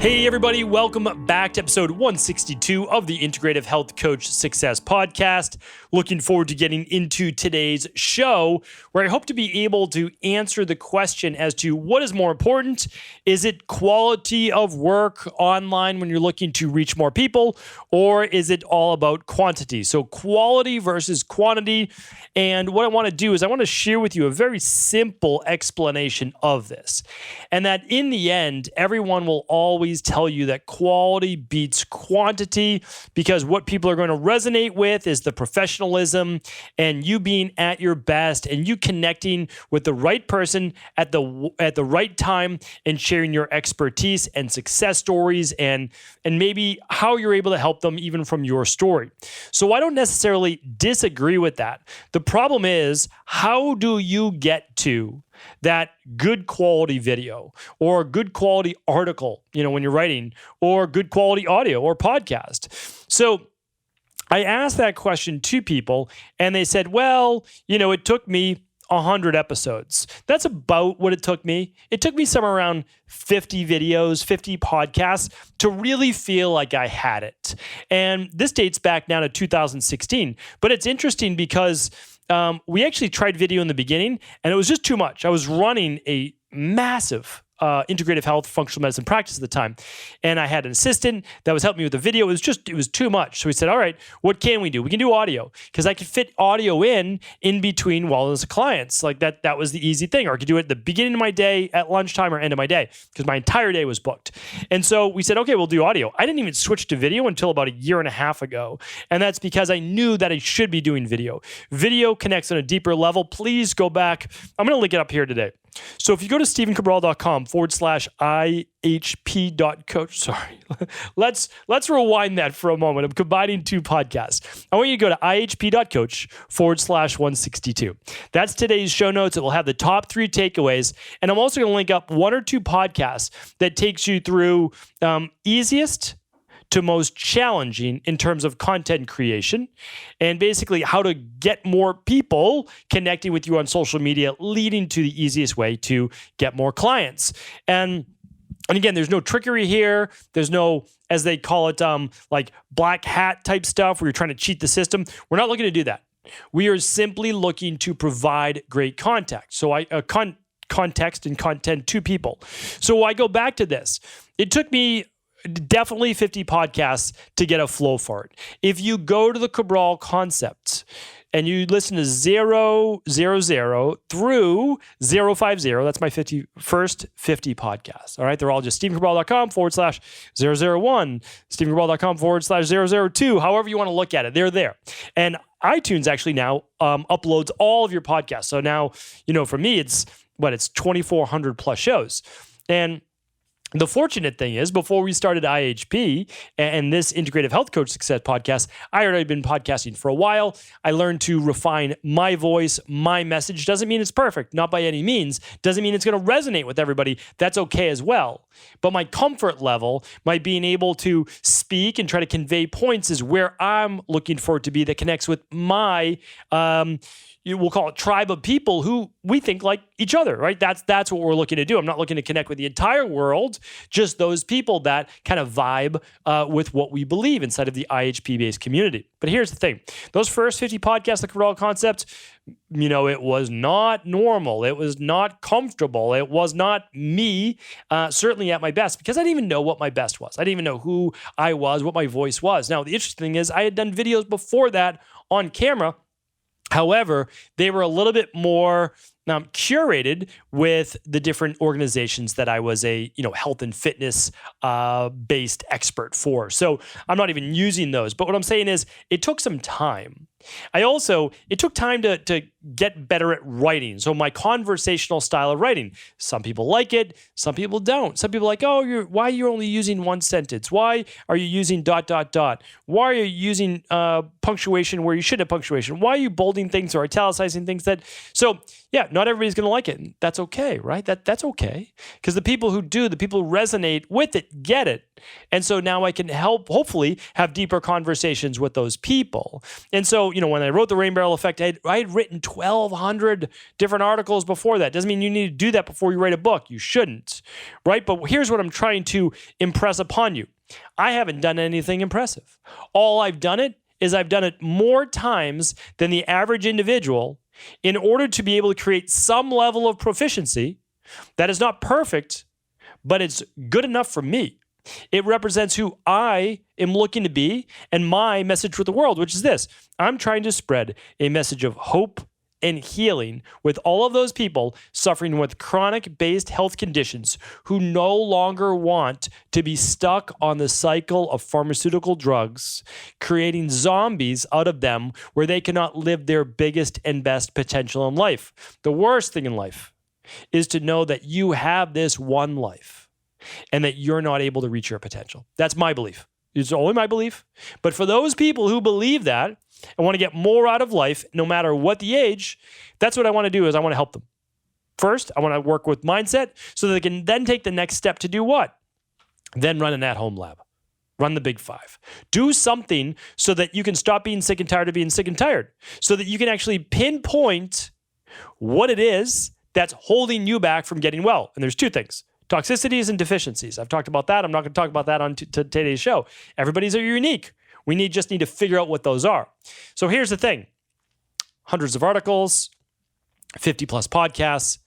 Hey everybody, welcome back to episode 162 of the Integrative Health Coach Success Podcast. Looking forward to getting into today's show, where I hope to be able to answer the question as to what is more important. Is it quality of work online when you're looking to reach more people, or is it all about quantity? So quality versus quantity. And what I want to do is I want to share with you a very simple explanation of this. And that in the end, everyone will always tell you that quality beats quantity, because what people are going to resonate with is the professionalism and you being at your best and you connecting with the right person at the right time and sharing your expertise and success stories and maybe how you're able to help them even from your story. So I don't necessarily disagree with that. The problem is, how do you get to that good quality video or good quality article, when you're writing, or good quality audio or podcast? So I asked that question to people and they said, well, it took me 100 episodes. That's about what it took me. It took me somewhere around 50 videos, 50 podcasts to really feel like I had it. And this dates back now to 2016. But it's interesting because we actually tried video in the beginning and it was just too much. I was running a massive integrative health functional medicine practice at the time. And I had an assistant that was helping me with the video. It was too much. So we said, all right, what can we do? We can do audio, because I could fit audio in between wellness clients. Like that was the easy thing. Or I could do it at the beginning of my day, at lunchtime, or end of my day, because my entire day was booked. And so we said, okay, we'll do audio. I didn't even switch to video until about a year and a half ago. And that's because I knew that I should be doing video. Video connects on a deeper level. Please go back. I'm going to link it up here today. So if you go to stephencabral.com/IHP.coach, sorry, let's rewind that for a moment. I'm combining two podcasts. I want you to go to IHP.coach/162. That's today's show notes. It will have the top 3 takeaways. And I'm also going to link up 1 or 2 podcasts that takes you through easiest to most challenging in terms of content creation, and basically how to get more people connecting with you on social media, leading to the easiest way to get more clients. And again, there's no trickery here. There's no, as they call it, like black hat type stuff where you're trying to cheat the system. We're not looking to do that. We are simply looking to provide great context. So context and content to people. So I go back to this. It took me definitely 50 podcasts to get a flow for it. If you go to the Cabral concepts and you listen to 000 through 050, that's my first 50 podcasts. All right. They're all just stephencabral.com/001, stephencabral.com/002, however you want to look at it. They're there. And iTunes actually now uploads all of your podcasts. So now, for me, it's 2,400 plus shows. And the fortunate thing is, before we started IHP and this Integrative Health Coach Success Podcast, I had already been podcasting for a while. I learned to refine my voice, my message. Doesn't mean it's perfect, not by any means. Doesn't mean it's going to resonate with everybody. That's okay as well. But my comfort level, my being able to speak and try to convey points, is where I'm looking for it to be, that connects with my we'll call it tribe of people who we think like each other, right? That's what we're looking to do. I'm not looking to connect with the entire world, just those people that kind of vibe with what we believe inside of the IHP-based community. But here's the thing. Those first 50 podcasts, the Cabral concept, it was not normal. It was not comfortable. It was not me, certainly at my best, because I didn't even know what my best was. I didn't even know who I was, what my voice was. Now, the interesting thing is I had done videos before that on camera. However, they were a little bit more curated with the different organizations that I was a health and fitness based expert for. So I'm not even using those. But what I'm saying is, it took some time. It took time to get better at writing. So my conversational style of writing, some people like it, some people don't. Some people are like, why are you only using one sentence? Why are you using ... Why are you using punctuation where you should have punctuation? Why are you bolding things or italicizing things so yeah, not everybody's going to like it. And that's okay, right? That's okay. Because the people who do, the people who resonate with it, get it. And so now I can hopefully have deeper conversations with those people. And so, when I wrote The Rain Barrel Effect, I had written 1,200 different articles before that. Doesn't mean you need to do that before you write a book. You shouldn't, right? But here's what I'm trying to impress upon you. I haven't done anything impressive. All I've done it more times than the average individual in order to be able to create some level of proficiency that is not perfect, but it's good enough for me. It represents who I am looking to be and my message with the world, which is this. I'm trying to spread a message of hope and healing with all of those people suffering with chronic-based health conditions who no longer want to be stuck on the cycle of pharmaceutical drugs, creating zombies out of them where they cannot live their biggest and best potential in life. The worst thing in life is to know that you have this one life and that you're not able to reach your potential. That's my belief. It's only my belief. But for those people who believe that and want to get more out of life, no matter what the age, that's what I want to do is I want to help them. First, I want to work with mindset so that they can then take the next step to do what? Then run an at-home lab. Run the big 5. Do something so that you can stop being sick and tired of being sick and tired. So that you can actually pinpoint what it is that's holding you back from getting well. And there's 2 things. Toxicities and deficiencies. I've talked about that. I'm not going to talk about that on today's show. Everybody's unique. We just need to figure out what those are. So here's the thing. Hundreds of articles, 50 plus podcasts.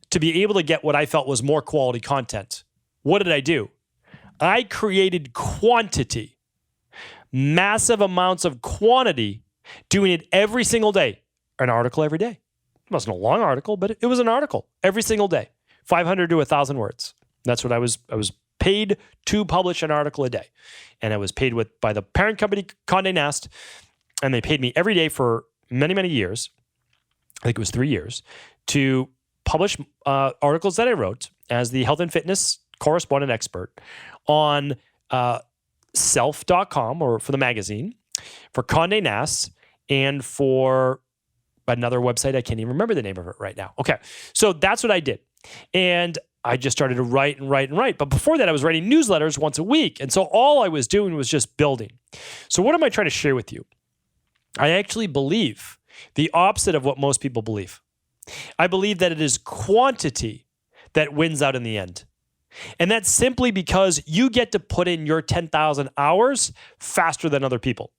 To be able to get what I felt was more quality content, what did I do? I created quantity, massive amounts of quantity, doing it every single day. An article every day. It wasn't a long article, but it was an article every single day. 500 to 1,000 words. That's what I was paid to publish an article a day. And I was paid by the parent company, Condé Nast, and they paid me every day for many, many years. I think it was 3 years to publish articles that I wrote as the health and fitness correspondent expert on self.com or for the magazine, for Condé Nast, and for another website. I can't even remember the name of it right now. Okay. So that's what I did. And I just started to write and write and write. But before that, I was writing newsletters once a week. And so all I was doing was just building. So what am I trying to share with you? I actually believe the opposite of what most people believe. I believe that it is quantity that wins out in the end. And that's simply because you get to put in your 10,000 hours faster than other people.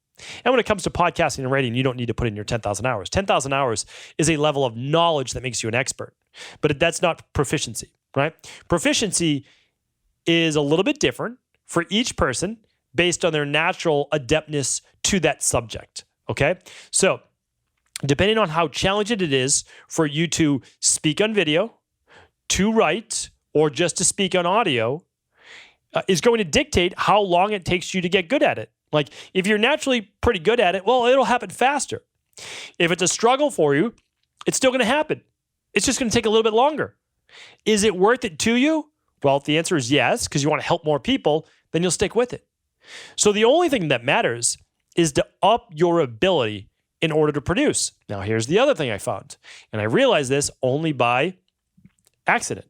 And when it comes to podcasting and writing, you don't need to put in your 10,000 hours. 10,000 hours is a level of knowledge that makes you an expert. But that's not proficiency, right? Proficiency is a little bit different for each person based on their natural adeptness to that subject, okay? So depending on how challenging it is for you to speak on video, to write, or just to speak on audio, is going to dictate how long it takes you to get good at it. Like, if you're naturally pretty good at it, well, it'll happen faster. If it's a struggle for you, it's still going to happen. It's just going to take a little bit longer. Is it worth it to you? Well, if the answer is yes, because you want to help more people, then you'll stick with it. So the only thing that matters is to up your ability in order to produce. Now, here's the other thing I found, and I realized this only by accident.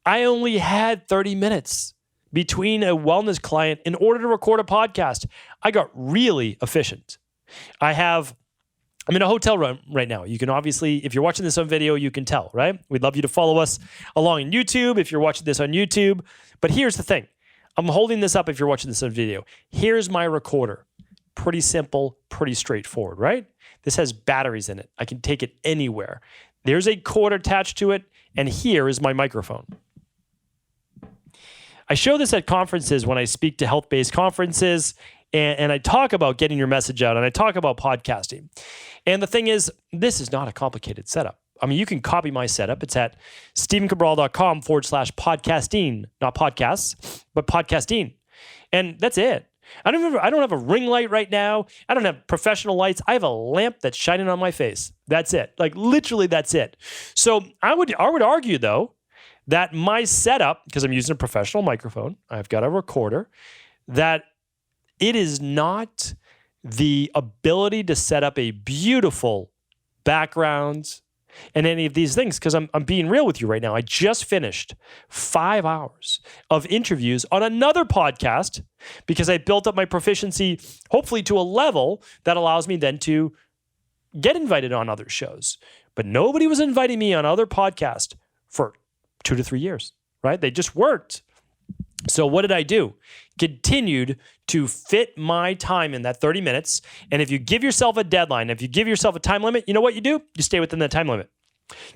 I only had 30 minutes between a wellness client in order to record a podcast. I got really efficient. I'm in a hotel room right now. You can obviously, if you're watching this on video, you can tell, right? We'd love you to follow us along on YouTube if you're watching this on YouTube. But here's the thing. I'm holding this up if you're watching this on video. Here's my recorder. Pretty simple, pretty straightforward, right? This has batteries in it. I can take it anywhere. There's a cord attached to it, and here is my microphone. I show this at conferences when I speak to health-based conferences, and I talk about getting your message out, and I talk about podcasting. And the thing is, this is not a complicated setup. I mean, you can copy my setup. It's at stephencabral.com/podcasting, not podcasts, but podcasting. And that's it. I don't have a ring light right now. I don't have professional lights. I have a lamp that's shining on my face. That's it. Like, literally, that's it. So I would argue, though, that my setup, because I'm using a professional microphone, I've got a recorder, that it is not the ability to set up a beautiful background in any of these things because I'm being real with you right now. I just finished 5 hours of interviews on another podcast because I built up my proficiency, hopefully to a level that allows me then to get invited on other shows. But nobody was inviting me on other podcasts for 2 to 3 years, right? They just weren't. So what did I do? Continued to fit my time in that 30 minutes. And if you give yourself a deadline, if you give yourself a time limit, you know what you do? You stay within that time limit.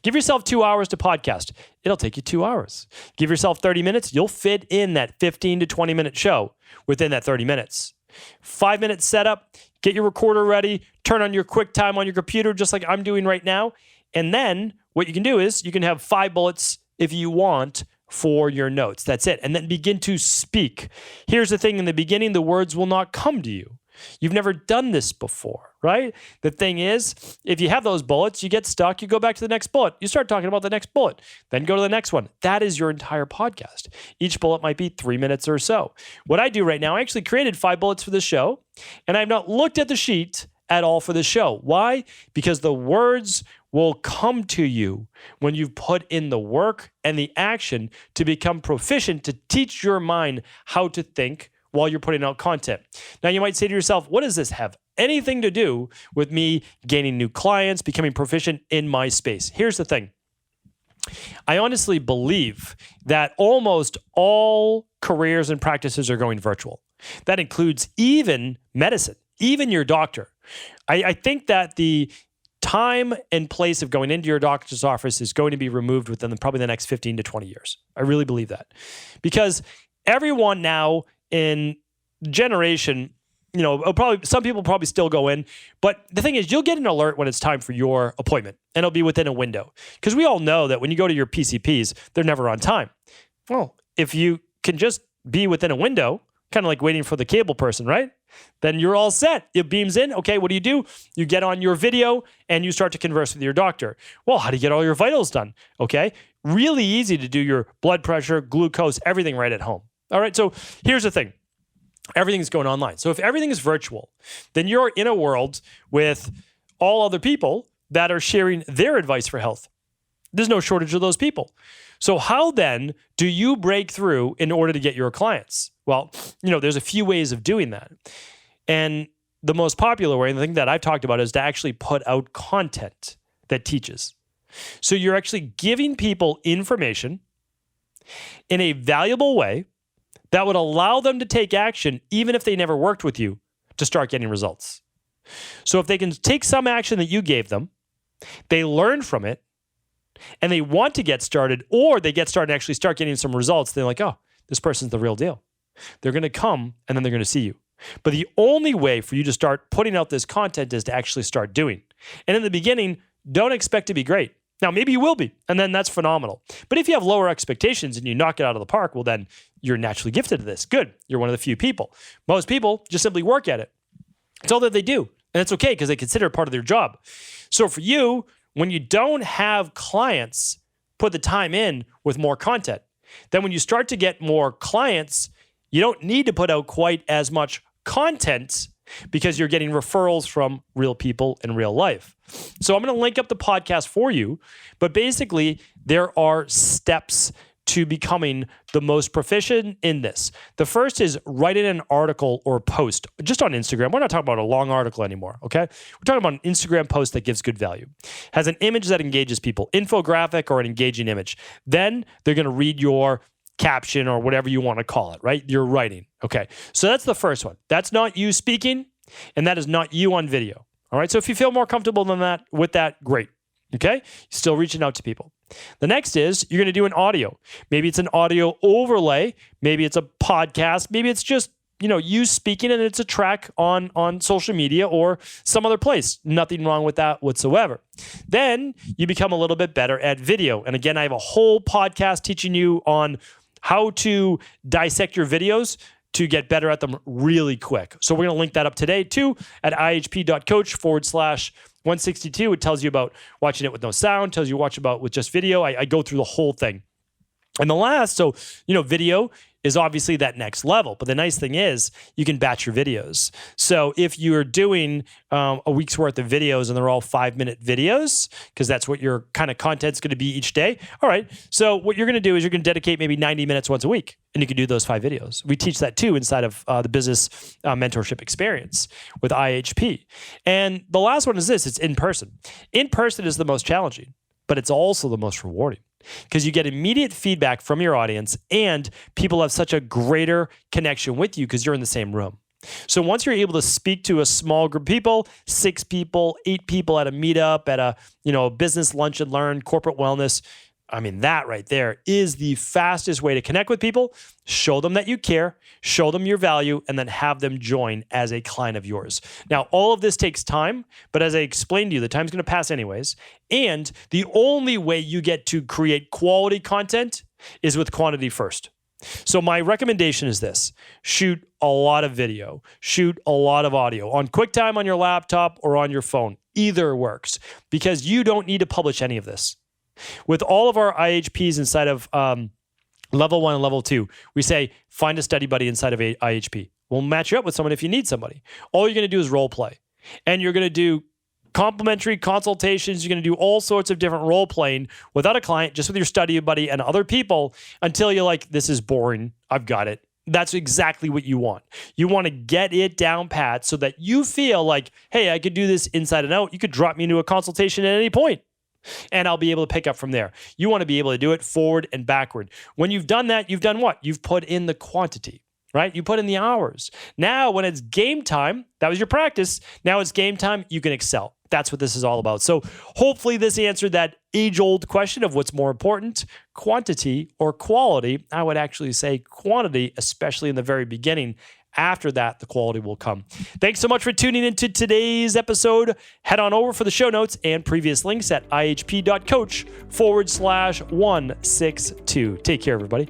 Give yourself 2 hours to podcast. It'll take you 2 hours. Give yourself 30 minutes. You'll fit in that 15 to 20 minute show within that 30 minutes. 5 minutes setup, get your recorder ready, turn on your QuickTime on your computer, just like I'm doing right now. And then what you can do is you can have 5 bullets if you want for your notes. That's it. And then begin to speak. Here's the thing. In the beginning, the words will not come to you. You've never done this before, right? The thing is, if you have those bullets, you get stuck, you go back to the next bullet. You start talking about the next bullet, then go to the next one. That is your entire podcast. Each bullet might be 3 minutes or so. What I do right now, I actually created 5 bullets for this show, and I've not looked at the sheet at all for the show. Why? Because the words will come to you when you've put in the work and the action to become proficient, to teach your mind how to think while you're putting out content. Now, you might say to yourself, what does this have anything to do with me gaining new clients, becoming proficient in my space? Here's the thing. I honestly believe that almost all careers and practices are going virtual. That includes even medicine, even your doctor. I think that the time and place of going into your doctor's office is going to be removed within probably the next 15 to 20 years. I really believe that. Because everyone now in generation, probably some people probably still go in, but the thing is you'll get an alert when it's time for your appointment and it'll be within a window. Because we all know that when you go to your PCPs, they're never on time. Well, if you can just be within a window, kind of like waiting for the cable person, right? Then you're all set. It beams in. Okay, what do? You get on your video and you start to converse with your doctor. Well, how do you get all your vitals done? Okay, really easy to do your blood pressure, glucose, everything right at home. All right, so here's the thing. Everything's going online. So if everything is virtual, then you're in a world with all other people that are sharing their advice for health. There's no shortage of those people. So how then do you break through in order to get your clients? Well, there's a few ways of doing that. And the most popular way, and the thing that I've talked about, is to actually put out content that teaches. So you're actually giving people information in a valuable way that would allow them to take action, even if they never worked with you, to start getting results. So if they can take some action that you gave them, they learn from it, and they want to get started, or they get started and actually start getting some results, they're like, oh, this person's the real deal. They're going to come, and then they're going to see you. But the only way for you to start putting out this content is to actually start doing. And in the beginning, don't expect to be great. Now, maybe you will be, and then that's phenomenal. But if you have lower expectations and you knock it out of the park, well, then you're naturally gifted to this. Good. You're one of the few people. Most people just simply work at it. It's all that they do. And it's okay because they consider it part of their job. So for you, when you don't have clients, put the time in with more content. Then when you start to get more clients, you don't need to put out quite as much content because you're getting referrals from real people in real life. So I'm going to link up the podcast for you, but basically there are steps to becoming the most proficient in this. The first is writing an article or post just on Instagram. We're not talking about a long article anymore, okay? We're talking about an Instagram post that gives good value, has an image that engages people, infographic or an engaging image. Then they're going to read your caption or whatever you want to call it, right? You're writing. Okay. So that's the first one. That's not you speaking, and that is not you on video. All right. So if you feel more comfortable than that with that, great. Okay. Still reaching out to people. The next is you're going to do an audio. Maybe it's an audio overlay. Maybe it's a podcast. Maybe it's just, you speaking and it's a track on social media or some other place. Nothing wrong with that whatsoever. Then you become a little bit better at video. And again, I have a whole podcast teaching you on how to dissect your videos to get better at them really quick. So we're going to link that up today too at ihp.coach/162. It tells you about watching it with no sound, tells you watch about with just video. I go through the whole thing. And the last, video, is obviously that next level. But the nice thing is you can batch your videos. So if you're doing a week's worth of videos and they're all 5-minute videos, because that's what your kind of content's going to be each day. All right. So what you're going to do is you're going to dedicate maybe 90 minutes once a week, and you can do those 5 videos. We teach that too inside of the business mentorship experience with IHP. And the last one is this: it's in person. In person is the most challenging, but it's also the most rewarding, because you get immediate feedback from your audience and people have such a greater connection with you because you're in the same room. So once you're able to speak to a small group of people, 6 people, 8 people at a meetup, at a business lunch and learn, corporate wellness, I mean, that right there is the fastest way to connect with people, show them that you care, show them your value, and then have them join as a client of yours. Now, all of this takes time, but as I explained to you, the time's going to pass anyways. And the only way you get to create quality content is with quantity first. So my recommendation is this: shoot a lot of video, shoot a lot of audio on QuickTime on your laptop or on your phone. Either works, because you don't need to publish any of this. With all of our IHPs inside of level 1 and level 2, we say, find a study buddy inside of IHP. We'll match you up with someone if you need somebody. All you're going to do is role play. And you're going to do complimentary consultations. You're going to do all sorts of different role playing without a client, just with your study buddy and other people, until you're like, this is boring. I've got it. That's exactly what you want. You want to get it down pat so that you feel like, hey, I could do this inside and out. You could drop me into a consultation at any point, and I'll be able to pick up from there. You want to be able to do it forward and backward. When you've done that, you've done what? You've put in the quantity, right? You put in the hours. Now, when it's game time, that was your practice. Now it's game time, you can excel. That's what this is all about. So hopefully this answered that age-old question of what's more important, quantity or quality. I would actually say quantity, especially in the very beginning. After that, the quality will come. Thanks so much for tuning into today's episode. Head on over for the show notes and previous links at ihp.coach/162. Take care, everybody.